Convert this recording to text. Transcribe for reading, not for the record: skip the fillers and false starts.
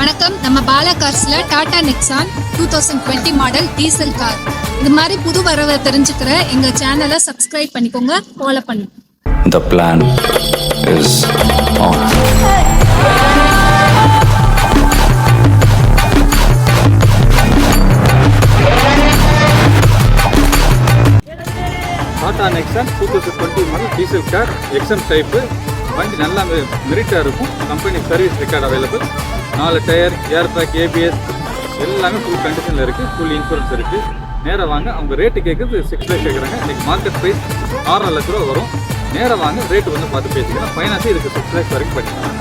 வணக்கம். நம்ம பாலா கார்ஸ்ல Tata Nexon 2020 model diesel car. இது மாதிரி புது வரவை தெரிஞ்சுக்கிற எங்க சேனலை சப்ஸ்கிரைப் பண்ணிக்கோங்க, ஃபாலோ பண்ணுங்க. The plan is on. Tata Nexon 2020 model diesel car XM type. வண்டி நல்லா மெரிட்டாக இருக்கும். Company service record available. 4 tyre, air bag, ABS எல்லாமே ஃபுல் கண்டிஷனில் இருக்குது. ஃபுல் இன்சூரன்ஸ் இருக்குது. நேராக வாங்க. அவங்க ரேட்டு கேட்குறது 6 லேக் கேட்குறாங்க. இன்றைக்கி மார்க்கெட் ப்ரைஸ் 6.5 லட்ச ரூபா வரும். நேராக வாங்க, ரேட்டு வந்து பார்த்து பேசிக்கலாம். ஃபைனான்ஸே இதுக்கு 6 லேக்ஸ் வரைக்கும் பண்ணிக்கலாம்.